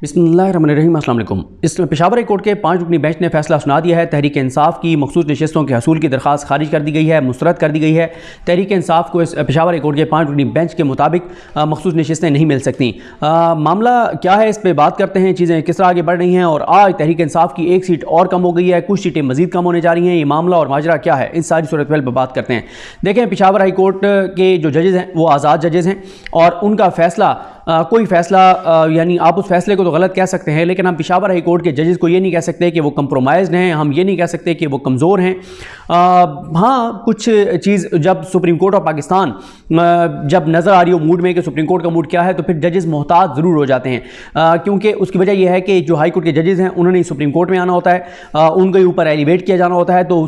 बिस्मिल्लाहिर्रहमानिर्रहीम। अस्सलाम वालेकुम। इस पेशावर हाई कोर्ट के 5 रुकनी बेंच ने फैसला सुना दिया है। तहरीक इंसाफ की मखसूस नशस्तों के हसूल की दरख्वास्त खारिज कर दी गई है, मुस्तरद कर दी गई है। तहरीक इंसाफ को इस पेशावर हाई कोर्ट के 5 रुकनी बेंच के मुताबिक मखसूस नशस्तें नहीं मिल सकती। मामला क्या है, इस पर बात करते हैं। चीज़ें किस तरह आगे बढ़ रही हैं और आज तहरीक इंसाफ की एक सीट और कम हो गई है, कुछ सीटें मजीद कम होने जा रही हैं। ये मामला और माजरा क्या है, इस सारी सूरत पर बात करते हैं। देखें, पेशावर हाई कोर्ट के जो जजेज़ हैं वो आज़ाद जजेज़ हैं और उनका फ़ैसला कोई फ़ैसला यानी आप उस फैसले को तो गलत कह सकते हैं, लेकिन हम पेशावर हाई कोर्ट के जजेस को ये नहीं कह सकते कि वो कंप्रोमाइज़्ड हैं, हम ये नहीं कह सकते कि वो कमज़ोर हैं। हाँ, कुछ चीज़ जब सुप्रीम कोर्ट ऑफ पाकिस्तान जब नज़र आ रही हो मूड में कि सुप्रीम कोर्ट का मूड क्या है, तो फिर जजेस मोहताज ज़रूर हो जाते हैं, क्योंकि उसकी वजह यह है कि जो हाई कोर्ट के जजेस हैं उन्होंने सुप्रीम कोर्ट में आना होता है, उनके ऊपर एलिवेट किया जाना होता है। तो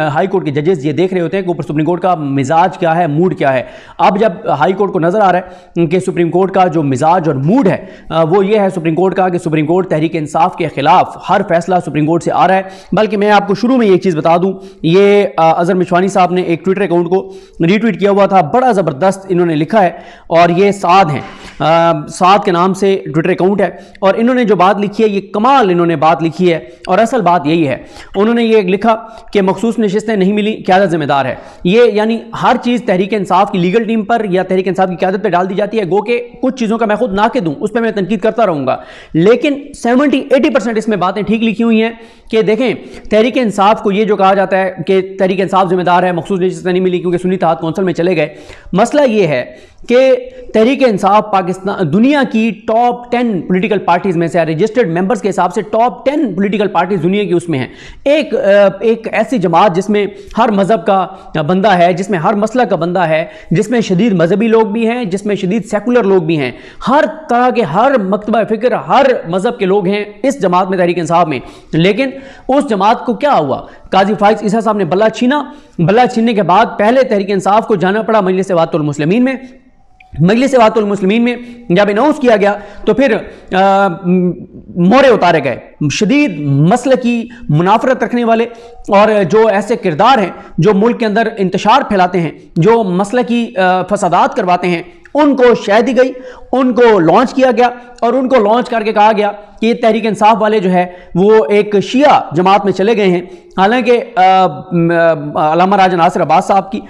हाई कोर्ट के जजेस ये देख रहे होते हैं कि ऊपर सुप्रीम कोर्ट का मिजाज क्या है, मूड क्या है। अब जब हाई कोर्ट को नज़र आ रहा है कि सुप्रीम कोर्ट का जो मिजाज और मूड है वो ये है सुप्रीम कोर्ट का कि सुप्रीम कोर्ट तहरीक इंसाफ के खिलाफ हर फैसला सुप्रीम कोर्ट से आ रहा है। बल्कि मैं आपको शुरू में एक चीज़ बता दूं, ये अजहर मिशवानी साहब ने एक ट्विटर अकाउंट को रीट्वीट किया हुआ था, बड़ा ज़बरदस्त इन्होंने लिखा है और ये साद हैं, साद के नाम से ट्विटर अकाउंट है और इन्होंने जो बात लिखी है ये कमाल इन्होंने बात लिखी है और असल बात यही है। उन्होंने ये लिखा कि मखसूस नशिस्तें नहीं मिली, क़यादत जिम्मेदार है। ये यानी हर चीज़ तहरीक इंसाफ की लीगल टीम पर या तहरीक इंसाफ की क़यादत पर डाल दी जाती है। गो के कुछ चीज़ों का मैं खुद ना के दूं उस पर मैं तनकीद करता रहूंगा, लेकिन 70-80% इसमें बातें ठीक लिखी हुई हैं कि देखें, तहरीक इंसाफ को ये जो कहा जाता है कि तहरीक इंसाफ जिम्मेदार है, मखसूस नशिस्तें नहीं मिली क्योंकि सुन्नी इत्तेहाद कौंसिल में चले गए। मसला ये है कि तहरीक इंसाफ पाकिस्तान दुनिया की टॉप 10 पॉलिटिकल पार्टीज में से, रजिस्टर्ड मेंबर्स के हिसाब से टॉप 10 पॉलिटिकल पार्टीज दुनिया की उसमें है। एक ऐसी जमात जिसमें हर मजहब का बंदा है, जिसमें हर मसला का बंदा है, जिसमें शदीद मजहबी लोग भी हैं, जिसमें शदीद सेकुलर लोग भी हैं, हर तरह के, हर मकतबा फ़िक्र, हर मजहब के लोग हैं इस जमात में, तहरीक इंसाफ में। लेकिन उस जमात को क्या हुआ, काजी फाइज ईसा साहब ने बल्ला छीना। बल्ला छीनने के बाद पहले तहरीक इंसाफ को जाना पड़ा मजलिस वातुल मुस्लिमीन में। मजलिस वातुल मुस्लिमीन में जब अनाउंस किया गया तो फिर मोहरे उतारे गए। शदीद मसलकी मुनाफरत रखने वाले और जो ऐसे किरदार हैं जो मुल्क के अंदर इंतशार फैलाते हैं, जो मसलकी फसादात करवाते हैं, उनको शह दी गई, उनको लॉन्च किया गया और उनको लॉन्च करके कहा गया कि तहरीक इंसाफ वाले जो है वो एक शिया जमात में चले गए हैं। हालांकि अल्लामा राजा नासिर अब्बास साहब की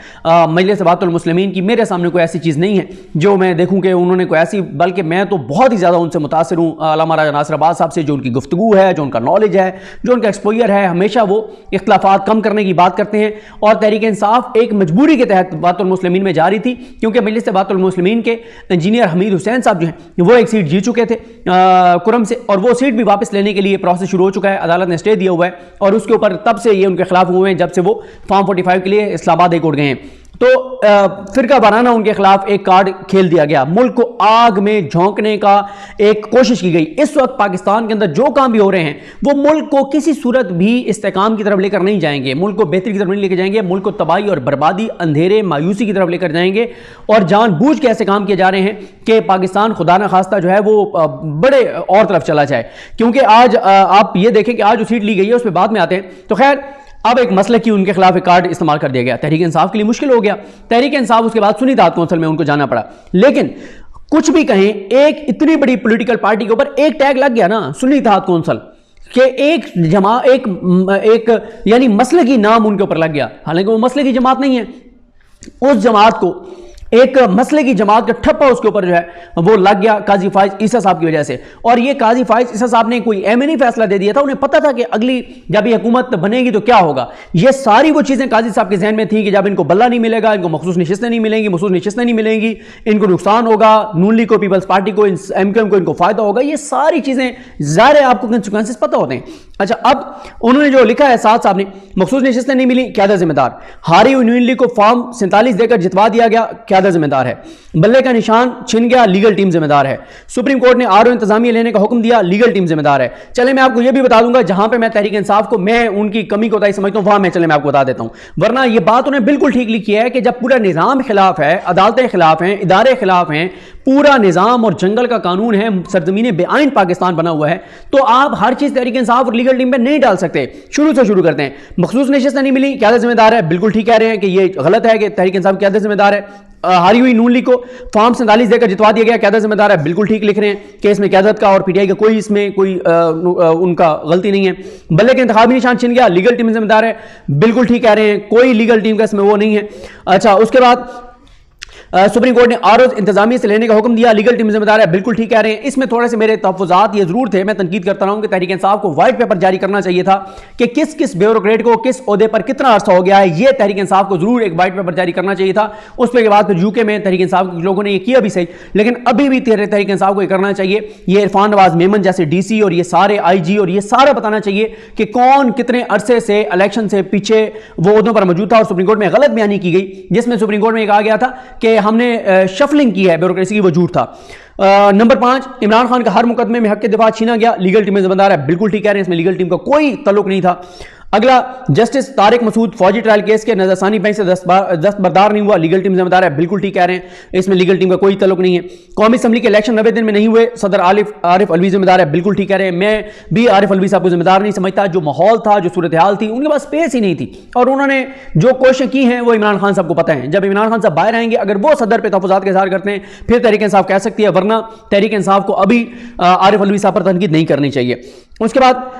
मजलिस वातुल मुस्लिमीन की मेरे सामने कोई ऐसी चीज़ नहीं है जो मैं देखूं कि उन्होंने कोई ऐसी, बल्कि मैं तो बहुत ही ज़्यादा उनसे मुतासिर हूँ, अल्लामा राजा नासिर अब्बास साहब से। जो उनकी गुफ्तगू है, जो उनका नॉलेज है, जो उनका एक्सपोजर है, हमेशा वो इख्तलाफात कम करने की बात करते हैं। और तहरीक इंसाफ एक मजबूरी के तहत वातुल मुस्लिमीन में जा रही थी क्योंकि मजलिस वातुल मुस्लिमीन के इंजीनियर हमीद हुसैन साहब जो हैं वो एक सीट जीत चुके थे कुरम से, और वो सीट भी वापस लेने के लिए प्रोसेस शुरू हो चुका है, अदालत ने स्टे दिया हुआ है और उसके ऊपर तब से ये उनके खिलाफ हुए हैं जब से वो फॉर्म 45 के लिए इस्लामाबाद हाई कोर्ट गए हैं। तो फिरका वाराना उनके खिलाफ एक कार्ड खेल दिया गया, मुल्क को आग में झोंकने का एक कोशिश की गई। इस वक्त पाकिस्तान के अंदर जो काम भी हो रहे हैं वो मुल्क को किसी सूरत भी इस्तेकाम की तरफ लेकर नहीं जाएंगे, मुल्क को बेहतरी की तरफ नहीं लेकर जाएंगे, मुल्क को तबाही और बर्बादी, अंधेरे, मायूसी की तरफ लेकर जाएंगे। और जानबूझ के ऐसे काम किए जा रहे हैं कि पाकिस्तान खुदा न खास्ता जो है वो बड़े और तरफ चला जाए। क्योंकि आज आप ये देखें कि आज जो सीट ली गई है उस पर बाद में आते हैं। तो खैर, अब एक मसले की उनके खिलाफ एक कार्ड इस्तेमाल कर दिया गया, तहरीक इंसाफ के लिए मुश्किल हो गया। तहरीक इंसाफ उसके बाद सुन्नी इत्तेहाद कौंसिल में उनको जाना पड़ा। लेकिन कुछ भी कहें, एक इतनी बड़ी पॉलिटिकल पार्टी के ऊपर एक टैग लग गया ना, सुन्नी इत्तेहाद कौंसिल के एक यानी मसले की नाम उनके ऊपर लग गया। हालांकि वो मसले की जमात नहीं है, उस जमात को एक मसले की जमात का ठप्पा उसके ऊपर जो है वो लग गया काजी फाइज ईसा साहब की वजह से। और ये काजी फाइज ईसा साहब ने कोई एम नहीं फैसला दे दिया था, उन्हें पता था कि अगली जब ये हुकूमत बनेगी तो क्या होगा। ये सारी वो चीज़ें काजी साहब के जहन में थी कि जब इनको बल्ला नहीं मिलेगा, इनको मखसूस नशिस्तें नहीं मिलेंगी, मखसूस नशिस्तें नहीं मिलेंगी, इनको नुकसान होगा, नून लीग को, पीपल्स पार्टी को, एमक्यूएम को इनको फायदा होगा। ये सारी चीज़ें ज़ाहिर है आपको कंसिक्वेंसेस पता होते हैं। अच्छा, अब उन्होंने जो लिखा है साथ साहब ने, मखसूस नशिस्तें नहीं मिली, क़यादत जिम्मेदार। हारी हुई नून लीग को फॉर्म 47 देकर जितवा दिया गया, क़यादत जिम्मेदार है। बल्ले का निशान छिन गया, लीगल टीम जिम्मेदार है। सुप्रीम कोर्ट ने आरओ इंतजामिया लेने का हुक्म दिया, लीगल टीम जिम्मेदार है। चले मैं आपको यह भी बता दूंगा जहां पे मैं तहरीक इंसाफ को मैं उनकी कमी को समझता हूं, वहां मैं चले मैं आपको बता देता हूं, वरना यह बात उन्हें बिल्कुल ठीक लिखी है कि जब पूरा निजाम खिलाफ है, अदालतें खिलाफ हैं, इदारे खिलाफ हैं, पूरा निजाम और जंगल का कानून है, सरजमीन बेआइन पाकिस्तान बना हुआ है, तो आप हर चीज तहरीक इंसाफ और लीगल टीम पे नहीं डाल सकते। शुरू से शुरू करते हैं, मखसूस नशिस्तें नहीं मिली, क़यादत जिम्मेदार है। बिल्कुल ठीक कह रहे हैं कि ये गलत है कि तहरीक इंसाफ क़यादत जिम्मेदार है। हारी हुई नून लीग को फॉर्म 47 देकर जितवा दिया गया। क़यादत जिम्मेदार है, बिल्कुल ठीक लिख रहे हैं कि इसमें क़यादत का और पीटीआई का कोई इसमें कोई उनका गलती नहीं है। बल्ले के इंतखाबी निशान छिन गया, लीगल टीम जिम्मेदार है, बिल्कुल ठीक कह रहे हैं, कोई लीगल टीम का इसमें वो नहीं है। अच्छा, उसके बाद सुप्रीम कोर्ट ने आरोज इंतजामिया से लेने का हुक्म दिया, लीगल टीम जिम्मेदार है, बिल्कुल ठीक कह रहे हैं। इसमें थोड़े से मेरे तहफ़्फ़ुज़ात ये जरूर थे, मैं तनकीद करता रहा हूं कि तहरीक इंसाफ को व्हाइट पेपर जारी करना चाहिए था कि किस किस ब्यूरोक्रेट को किस ओहदे पर कितना अर्सा हो गया है। ये तहरीक इंसाफ को जरूर एक व्हाइट पेपर जारी करना चाहिए था। उसके बाद फिर यूके में तहरीक इंसाफ के लोगों ने ये किया भी सही, लेकिन अभी भी तहरीक इंसाफ को ये करना चाहिए। ये इरफान नवाज मेमन जैसे डीसी और ये सारे आईजी और ये सारा बताना चाहिए कि कौन कितने अरसे से इलेक्शन से पीछे वो ओहदों पर मौजूद था। और सुप्रीम कोर्ट में गलत बयानी की गई जिसमें सुप्रीम कोर्ट में कहा गया था कि हमने शफलिंग की है ब्यूरोक्रेसी की, वो झूठ था। नंबर 5, इमरान खान का हर मुकदमे में हक के दिफा छीना गया, लीगल टीम में जिम्मेदार है, बिल्कुल ठीक कह रहे हैं, इसमें लीगल टीम का कोई तल्लुक नहीं था। अगला, जस्टिस तारिक मसूद फौजी ट्रायल केस के नजरसानी बेंच से दस्तबरदार नहीं हुआ, लीगल टीम जिम्मेदार है, बिल्कुल ठीक कह रहे हैं, इसमें लीगल टीम का कोई तल्लुक नहीं है। कौमी असम्बली के इलेक्शन 90 दिन में नहीं हुए, सदर आरिफ अलवी जिम्मेदार है, बिल्कुल ठीक कह रहे हैं। मैं भी आरिफ अलवी साहब को जिम्मेदार नहीं समझता। जो माहौल था, जो सूरत हाल थी, उनके पास स्पेस ही नहीं थी और उन्होंने जो कोशिशें की हैं वो इमरान खान साहब को पता है। जब इमरान खान साहब बाहर आएंगे, अगर वो सदर पे तहफ़्फ़ुज़ात का इज़हार करते हैं, फिर तहरीक इंसाफ कह सकती है, वरना तहरीक इंसाफ को अभी आरिफ अलवी साहब पर तनकीद नहीं करनी चाहिए। उसके बाद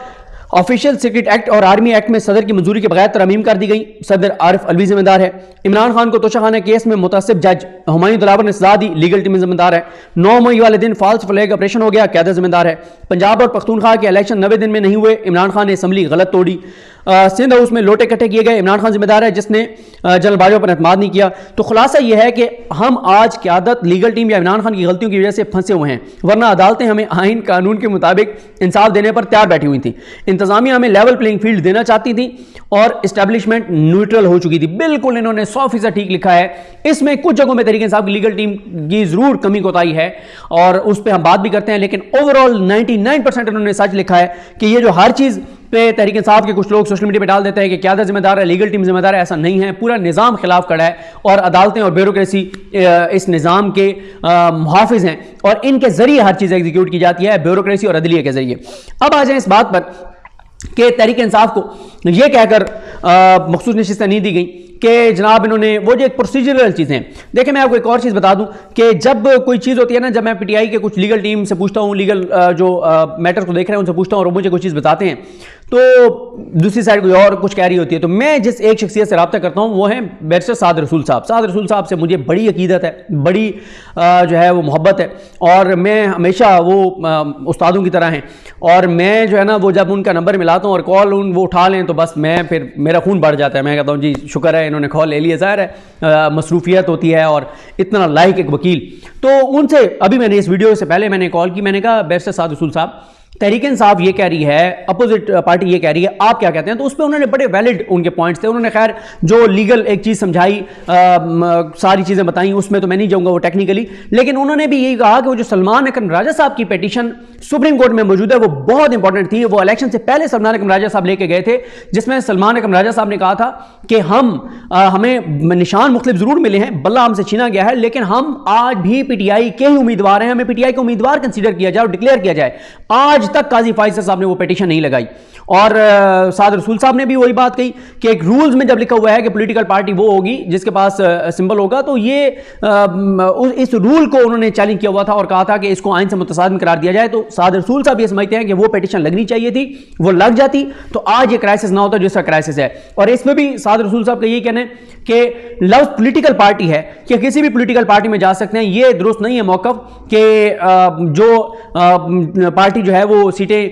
ऑफिशियल सीक्रेट एक्ट और आर्मी एक्ट में सदर की मंजूरी के बगैर तरमीम कर दी गई, सदर आरिफ अलवी जिम्मेदार है। इमरान खान को तोशाखाना केस में मुतासिब जज हुमायूं दिलावर ने सजा दी, लीगल टीम जिम्मेदार है। 9 मई वाले दिन फॉल्स फ्लैग ऑपरेशन हो गया, क़यादत जिम्मेदार है। पंजाब और पख्तूनख्वा के इलेक्शन 90 दिन में नहीं हुए, इमरान खान ने असम्बली गलत तोड़ी। सिंध हाउस में लोटे इकट्ठे किए गए, इमरान खान जिम्मेदार है जिसने जनरल बाजवा पर एतमाद नहीं किया। तो खुलासा यह है कि हम आज क़यादत, लीगल टीम या इमरान खान की गलतियों की वजह से फंसे हुए हैं, वरना अदालतें हमें आइन कानून के मुताबिक इंसाफ देने पर तैयार बैठी हुई थी। इंतजामिया हमें लेवल प्लेइंग फील्ड देना चाहती थी और इस्टेब्लिशमेंट न्यूट्रल हो चुकी थी। बिल्कुल इन्होंने 100% ठीक लिखा है। इसमें कुछ जगहों में तहरीक इंसाफ की लीगल टीम की जरूर कमी कोताही है और उस पर हम बात भी करते हैं, लेकिन ओवरऑल 99% इन्होंने सच लिखा है कि ये जो हर चीज़ पे तहरीक इंसाफ के कुछ लोग सोशल मीडिया पे डाल देते हैं कि क़यादत जिम्मेदार है, लीगल टीम जिम्मेदार है, ऐसा नहीं है। पूरा निज़ाम खिलाफ खड़ा है और अदालतें और ब्यूरोक्रेसी इस निज़ाम के मुहाफिज हैं और इनके जरिए हर चीज़ एग्जीक्यूट की जाती है, ब्यूरोक्रेसी और अदलिया के जरिए। अब आ जाए इस बात पर कि तहरीक इंसाफ को यह कहकर मखसूस नशिस्तें नहीं दी गई कि जनाब इन्होंने वो जो एक प्रोसीजरल चीज़ें। देखिए, मैं आपको एक और चीज़ बता दूं कि जब कोई चीज़ होती है ना, जब मैं पीटीआई के कुछ लीगल टीम से पूछता हूं, लीगल जो मैटर्स को देख रहे हैं उनसे पूछता हूं और मुझे कोई चीज़ बताते हैं, तो दूसरी साइड कोई और कुछ कह रही होती है। तो मैं जिस एक शख्सियत से रब्ता करता हूं वो है बैरिस्टर साद रसूल साहब। साद रसूल साहब से मुझे बड़ी अकीदत है, बड़ी जो है वो मोहब्बत है और मैं हमेशा वो उस्तादों की तरह हैं और मैं जो है ना वो जब उनका नंबर मिलाता हूँ और कॉल वो उठा लें तो बस मैं फिर मेरा खून बढ़ जाता है। मैं कहता हूँ जी शुक्र है इन्होंने कॉल ले लिया। ज़ाहिर है मसरूफियत होती है और इतना लाइक एक वकील। तो उनसे अभी मैंने इस वीडियो से पहले मैंने कॉल की, मैंने कहा बैरिस्टर साद रसूल साहब, तहरीक इंसाफ ये कह रही है, अपोजिट पार्टी ये कह रही है, आप क्या कहते हैं? तो उस पर उन्होंने बड़े वैलिड उनके पॉइंट्स थे। उन्होंने खैर जो लीगल एक चीज़ समझाई, सारी चीज़ें बताई, उसमें तो मैं नहीं जाऊँगा वो टेक्निकली, लेकिन उन्होंने भी यही कहा कि वो जो सलमान अकरम राजा साहब की पिटीशन सुप्रीम कोर्ट में मौजूद है वो बहुत इंपॉर्टेंट थी। वो इलेक्शन से पहले सलमान अकरम राजा साहब लेके गए थे, जिसमें सलमान अकरम राजा साहब ने कहा था कि हमें निशान मुख्तलिफ ज़रूर मिले हैं, बल्ला हमसे छीना गया है, लेकिन हम आज भी पीटीआई के ही उम्मीदवार हैं, हमें पीटीआई के उम्मीदवार कंसीडर किया जाए और डिक्लेयर किया जाए। आज तक काजी फाइज़ साहब ने वो पिटीशन नहीं लगाई। और साद रसूल साहब ने भी वही बात कही कि एक रूल्स में जब लिखा हुआ है कि पॉलिटिकल पार्टी वो होगी जिसके पास सिंबल होगा, तो ये इस रूल को उन्होंने चैलेंज किया हुआ था और कहा था कि इसको आइन से मुतसादिम करार दिया जाए। तो साद रसूल साहब ये समझते हैं कि वो पिटीशन लगनी चाहिए थी, वो लग जाती तो आज ये क्राइसिस ना होता जिसका क्राइसिस है। और इसमें भी साद रसूल साहब का यही कहना है कि लव पॉलिटिकल पार्टी है कि किसी भी पॉलिटिकल पार्टी में जा सकते हैं, ये दुरुस्त नहीं है मौक़िफ़ कि जो पार्टी जो है वो सीटें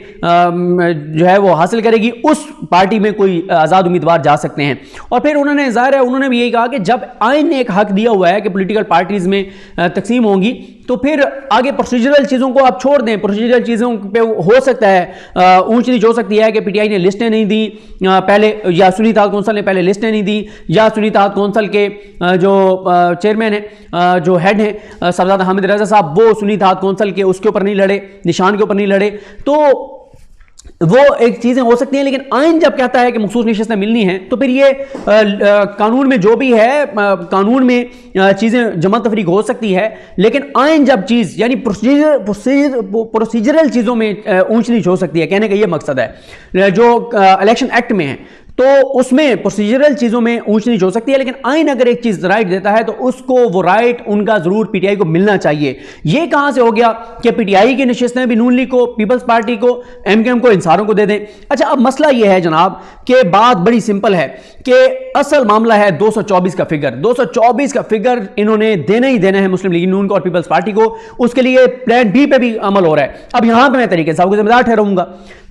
जो है वो हासिल करेगी उस पार्टी में कोई आज़ाद उम्मीदवार जा सकते हैं। और फिर उन्होंने ज़ाहिर है उन्होंने भी यही कहा कि जब आइन ने एक हक दिया हुआ है कि पॉलिटिकल पार्टीज़ में तकसीम होंगी, तो फिर आगे प्रोसीजरल चीज़ों को आप छोड़ दें। प्रोसीजरल चीज़ों पे हो सकता है ऊंच नीच हो सकती है कि पीटीआई ने लिस्टें नहीं दी पहले, या सुन्नी इत्तेहाद कौंसिल ने पहले लिस्टें नहीं दी, या सुन्नी इत्तेहाद कौंसिल के जो चेयरमैन हैं, जो हेड हैं सरदार हामिद रजा साहब, वो सुन्नी इत्तेहाद कौंसिल के उसके ऊपर नहीं लड़े, निशान के ऊपर नहीं लड़े। तो वो एक चीज़ें हो सकती हैं, लेकिन आइन जब कहता है कि मखसूस नशिस्तें मिलनी हैं तो फिर ये कानून में जो भी है, कानून में चीज़ें जमा तफरीक हो सकती है, लेकिन आइन जब चीज़ यानी प्रोसीजरल चीज़ों में ऊंच नीच हो सकती है, कहने का ये मकसद है जो इलेक्शन एक्ट में है। तो उसमें प्रोसीजरल चीजों में ऊंच नीच हो सकती है, लेकिन आइन अगर एक चीज राइट देता है तो उसको वो राइट उनका जरूर पीटीआई को मिलना चाहिए। ये कहां से हो गया कि पीटीआई की नशिस्तें भी नून लीग को, पीपल्स पार्टी को, एमकेएम को, इंसारों को दे दें। अच्छा, अब मसला यह है जनाब कि बात बड़ी सिंपल है कि असल मामला है 224 का फिगर। 224 का फिगर इन्होंने देना ही देना है मुस्लिम लीग नून को और पीपल्स पार्टी को। उसके लिए प्लान बी पे भी अमल हो रहा है। अब यहां पे मैं तहरीक इंसाफ को जिम्मेदार ठहराऊंगा।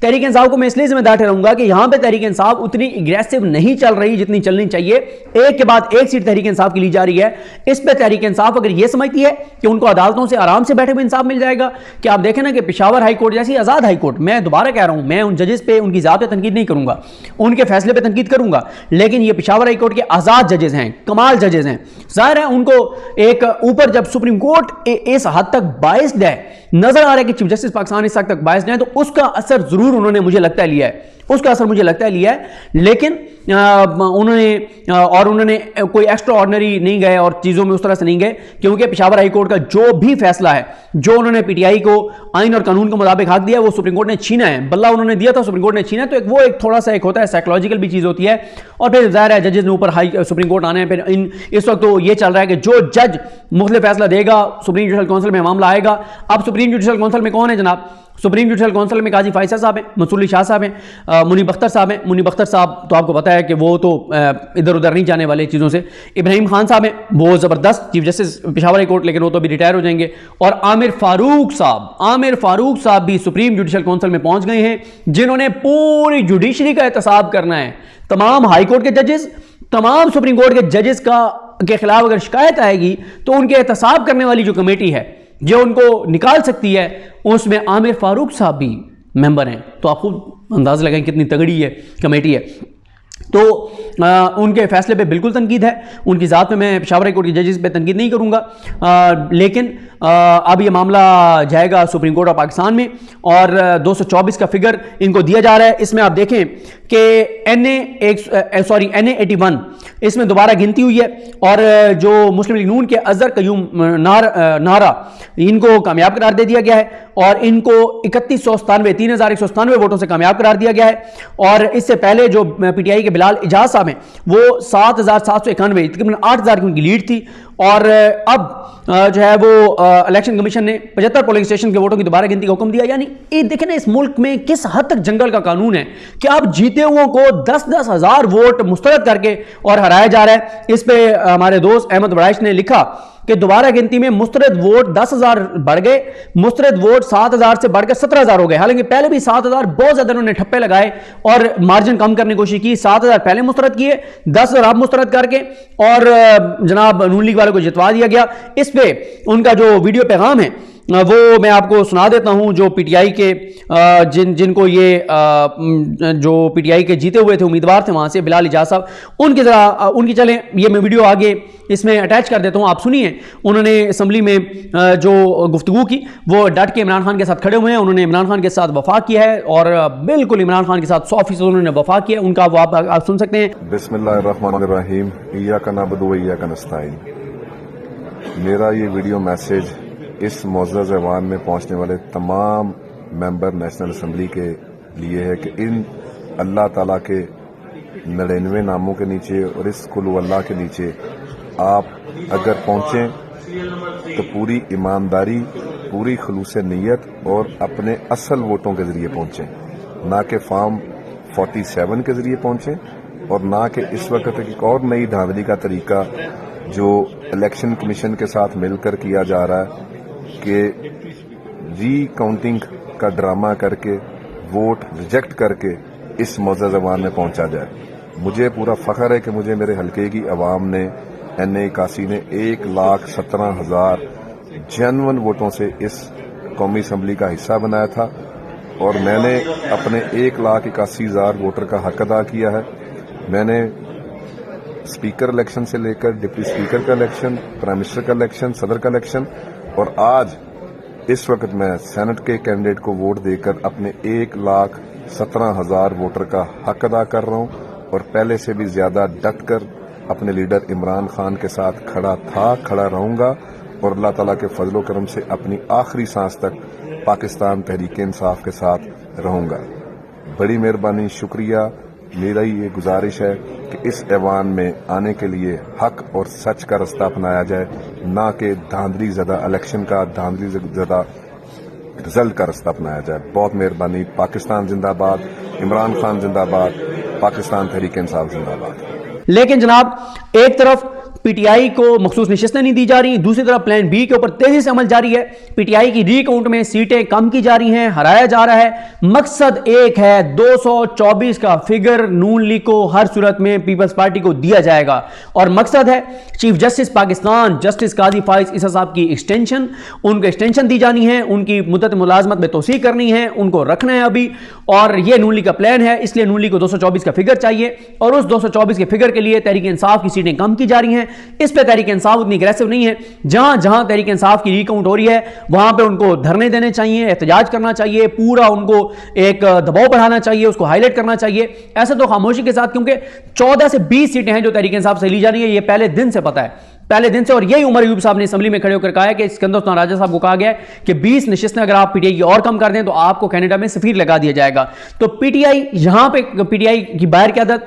तहरीक इंसाफ को मैं इसलिए जिम्मेदार ठहराऊंगा कि यहां पे तहरीक इंसाफ उतनी एग्रेसिव नहीं चल रही जितनी चलनी चाहिए। एक के बाद एक सीट तहरीक इंसाफ की ली जा रही है। इस पे तहरीक इंसाफ अगर यह समझती है कि उनको अदालतों से आराम से बैठे हुए इंसाफ मिल जाएगा, कि आप देखें ना कि पेशावर हाई कोर्ट जैसी आजाद हाई कोर्ट, मैं दोबारा कह रहा हूं, मैं उन जजेस पे उनकी जात पे तनकीद नहीं करूंगा, उनके फैसले पे तनकीद करूंगा, लेकिन ये पेशावर हाई कोर्ट के आजाद जजेस हैं, कमाल जजेस हैं। जाहिर है उनको एक ऊपर जब सुप्रीम कोर्ट इस हद तक बाइस्ड है, नजर आ रहा है कि चीफ जस्टिस पाकिस्तान इस हद तक बाइस्ड है, तो उसका असर जरूर उन्होंने मुझे लगता है लिया है, उसका असर मुझे लगता है लिया है। लेकिन उन्होंने कोई एक्स्ट्रा ऑर्डिनरी नहीं गए और चीजों में उस तरह से नहीं गए, क्योंकि पेशावर हाई कोर्ट का जो भी फैसला है, जो उन्होंने पीटीआई को आइन और कानून के मुताबिक हक दिया, वो सुप्रीम कोर्ट ने छीना है। बल्ला उन्होंने दिया था, सुप्रीम कोर्ट ने छीना, तो वो एक थोड़ा सा एक होता है, साइकोलॉजिकल भी चीज होती है। और फिर जाहिर है जजेस ने ऊपर सुप्रीम कोर्ट आने हैं। फिर इस वक्त तो ये चल रहा है कि जो जज मुख्तलिफ फैसला देगा सुप्रीम जुडिशल काउंसिल में मामला आएगा। अब सुप्रीम जुडिशल काउंसिल में कौन है जनाब? सुप्रीम जुडिशल काउंसिल में काजी फायसा साहब हैं, मंसूर अली शाह साहब हैं, मुनीब अख्तर साहब हैं। मुनीब अख्तर साहब तो आपको पता है कि वो तो इधर उधर नहीं जाने वाले चीज़ों से। इब्राहिम खान साहब हैं, वो ज़बरदस्त chief justice Peshawar high court, लेकिन वो तो अभी रिटायर हो जाएंगे। और आमिर फारूक साहब भी सुप्रीम जुडिशल काउंसिल में पहुंच गए हैं, जिन्होंने पूरी जुडिशरी का एहतसाब करना है। तमाम हाई कोर्ट के जजेस, तमाम सुप्रीम कोर्ट के जजेस के खिलाफ अगर शिकायत आएगी तो उनके एहतसाब करने वाली जो कमेटी है जो उनको निकाल सकती है, उसमें आमिर फारूक साहब भी मेंबर हैं। तो आप खुद अंदाज़ा लगाएं कितनी तगड़ी है कमेटी है। तो उनके फैसले पे बिल्कुल तनकीद है, उनकी ज़ात पे मैं पेशावर हाई कोर्ट के जजेस पे तनकीद नहीं करूँगा। लेकिन अब ये मामला जाएगा सुप्रीम कोर्ट ऑफ पाकिस्तान में और 224 का फिगर इनको दिया जा रहा है। इसमें आप देखें कि NA 81 इसमें दोबारा गिनती हुई है और जो मुस्लिम लीग नून के अजहर कयूम नारा इनको कामयाब करार दे दिया गया है और इनको 3197 वोटों से कामयाब करार दिया गया है। और इससे पहले जो पीटीआई के बिलाल इजाज साहब हैं वो 7791, तकरीबन 8000 की उनकी लीड थी। और अब जो है वो इलेक्शन कमीशन ने 75 पोलिंग स्टेशन के वोटों की दोबारा गिनती का हुक्म दिया। यानी ये देखें ना, इस मुल्क में किस हद तक जंगल का कानून है कि आप जीते हुओं को 10-10 हजार वोट मुस्तरद करके और हराया जा रहा है। इस पे हमारे दोस्त अहमद बड़ाइश ने लिखा कि दोबारा गिनती में मुस्तरद वोट 10,000 बढ़ गए, मुस्तरद वोट 7,000 से बढ़कर 17,000 हो गए। हालांकि पहले भी 7,000 बहुत ज्यादा उन्होंने ठप्पे लगाए और मार्जिन कम करने की कोशिश की। 7,000 पहले मुस्तरद किए, 10,000 अब मुस्तरद करके और जनाब नून लीग वालों को जितवा दिया गया। इस पे उनका जो वीडियो पैगाम है वो मैं आपको सुना देता हूं, जो पीटीआई के जिनको ये जो पीटीआई के जीते हुए थे उम्मीदवार थे वहां से, बिलाल इजाज साहब, उनकी चलें ये मैं वीडियो आगे इसमें अटैच कर देता हूं, आप सुनिए। उन्होंने असम्बली में जो गुफ्तगू की वो डट के इमरान खान के साथ खड़े हुए हैं। उन्होंने इमरान खान के साथ वफा किया है और बिल्कुल इमरान खान के साथ 100% उन्होंने वफा किया। उनका वो आप सुन सकते हैं। बिस्मिल्लाहिर्रहमानिर्रहीम, इय्याका नअबुदु व इय्याका नस्तईन। मेरा ये वीडियो मैसेज इस मुअज़्ज़ज़ ऐवान में पहुंचने वाले तमाम मेंबर नेशनल असम्बली के लिए है कि इन अल्लाह ताला के 99 नामों के नीचे और इस कुल अल्लाह के नीचे आप अगर पहुंचें तो पूरी ईमानदारी, पूरी खुलूस नीयत और अपने असल वोटों के जरिए पहुंचें, ना कि फॉर्म 47 के जरिए पहुंचें और ना कि इस वक्त एक और नई धांधली का तरीका जो इलेक्शन कमीशन के साथ मिलकर किया जा रहा है कि री-काउंटिंग का ड्रामा करके वोट रिजेक्ट करके इस मुअज़्ज़ज़ ऐवान में पहुंचा जाए। मुझे पूरा फख्र है कि मुझे मेरे हल्के की अवाम ने NA 81 ने 1,17,000 जेन्युइन वोटों से इस कौमी असम्बली का हिस्सा बनाया था और मैंने अपने 1,81,000 वोटर का हक अदा किया है। मैंने स्पीकर इलेक्शन से लेकर डिप्टी स्पीकर का इलेक्शन, प्राइम मिनिस्टर का इलेक्शन, सदर का इलेक्शन और आज इस वक्त मैं सेनेट के कैंडिडेट को वोट देकर अपने 1,17,000 वोटर का हक अदा कर रहा हूं और पहले से भी ज्यादा डट कर अपने लीडर इमरान खान के साथ खड़ा था, खड़ा रहूंगा और अल्लाह ताला के फजलो करम से अपनी आखिरी सांस तक पाकिस्तान तहरीक इंसाफ के साथ रहूंगा। बड़ी मेहरबानी, शुक्रिया। मेरा ये गुजारिश है कि इस ऐवान में आने के लिए हक और सच का रास्ता अपनाया जाए, ना कि धांधली ज़्यादा इलेक्शन का, धांधली ज़्यादा रिजल्ट का रास्ता अपनाया जाए। बहुत मेहरबानी। पाकिस्तान जिंदाबाद, इमरान खान जिंदाबाद, पाकिस्तान तहरीक इंसाफ जिंदाबाद। लेकिन जनाब, एक तरफ पीटीआई को मखसूस नशिस्तें नहीं दी जा रही, दूसरी तरफ प्लान बी के ऊपर तेजी से अमल जारी है। पीटीआई की रीकाउंट में सीटें कम की जा रही हैं, हराया जा रहा है। मकसद एक है, 224 का फिगर नून लीग को हर सूरत में पीपल्स पार्टी को दिया जाएगा और मकसद है चीफ जस्टिस पाकिस्तान जस्टिस काजी फाइज ईसा साहब की एक्सटेंशन, उनको एक्सटेंशन दी जानी है, उनकी मुद्दत मुलाजमत में तोसी करनी है, उनको रखना है अभी। और यह नून लीग का प्लान है, इसलिए नून लीग को 224 का फिगर चाहिए और उस 224 के फिगर के लिए तहरीक इंसाफ की सीटें कम की जा रही हैं। इस पे तहरीक इंसाफ उतनी अग्रेसिव नहीं है। जहां जहां तहरीक इंसाफ की रीकाउंट हो रही है वहां पे उनको धरने देने चाहिए, एहतजाज करना चाहिए, पूरा उनको एक दबाव बढ़ाना चाहिए, उसको हाईलाइट करना चाहिए। ऐसे तो खामोशी के साथ, क्योंकि 14 से 20 सीटें हैं जो तहरीक इंसाफ से ली जा रही है, ये पहले दिन से पता है, पहले दिन से। और यही उमर अयूब साहब ने असेंबली में खड़े होकर कहा है कि सिकंदर उस्मान राजा साहब को कहा गया है कि 20 नशिस्तें अगर आप पीटीआई की और कम कर दें तो आपको कनाडा में सफीर लगा दिया जाएगा। तो पीटीआई यहां पे पीटीआई की बाहर की आदत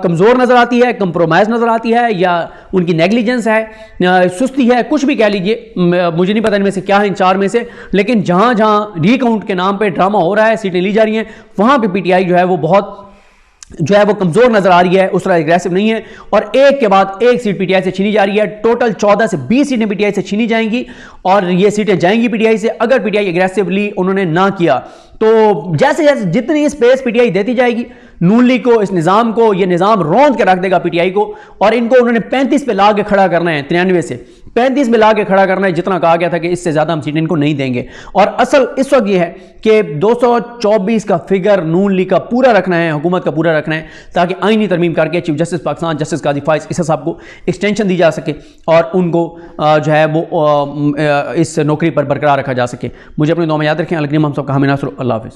कमजोर नजर आती है, कंप्रोमाइज नजर आती है, या उनकी नेग्लिजेंस है, सुस्ती है, कुछ भी कह लीजिए, मुझे नहीं पता इनमें से क्या है, इन चार में से। लेकिन जहां जहां रीकाउंट के नाम पर ड्रामा हो रहा है, सीटें ली जा रही हैं, वहां पर पीटीआई जो है वो बहुत वो कमजोर नजर आ रही है, उस तरह एग्रेसिव नहीं है। और एक के बाद एक सीट पीटीआई से छीनी जा रही है। टोटल 14 से 20 सीटें पीटीआई से छीनी जाएंगी और ये सीटें जाएंगी पीटीआई से अगर पीटीआई एग्रेसिवली उन्होंने ना किया तो। जैसे जैसे जितनी स्पेस पीटीआई देती जाएगी नून लीग को, इस निजाम को, ये निजाम रौंद के रख देगा पीटीआई को। और इनको उन्होंने 35 पे ला के खड़ा करना है, 93 से 35 में ला के खड़ा करना है, जितना कहा गया था कि इससे ज्यादा हम सीटें इनको नहीं देंगे। और असल इस वक्त यह है कि 224 का फिगर नून लीग का पूरा रखना है, हुकूमत का पूरा रखना है, ताकि आईनी तरमीम करके चीफ जस्टिस पाकिस्तान जस्टिस काजी फाइज ईसा साहब को एक्सटेंशन दी जा सके और उनको जो है वो इस नौकरी पर बरकरार रखा जा सके। मुझे अपनी दुआ में याद रखें। अलगनी हम सबका हामी नासर। अल्लाह हाफिज़।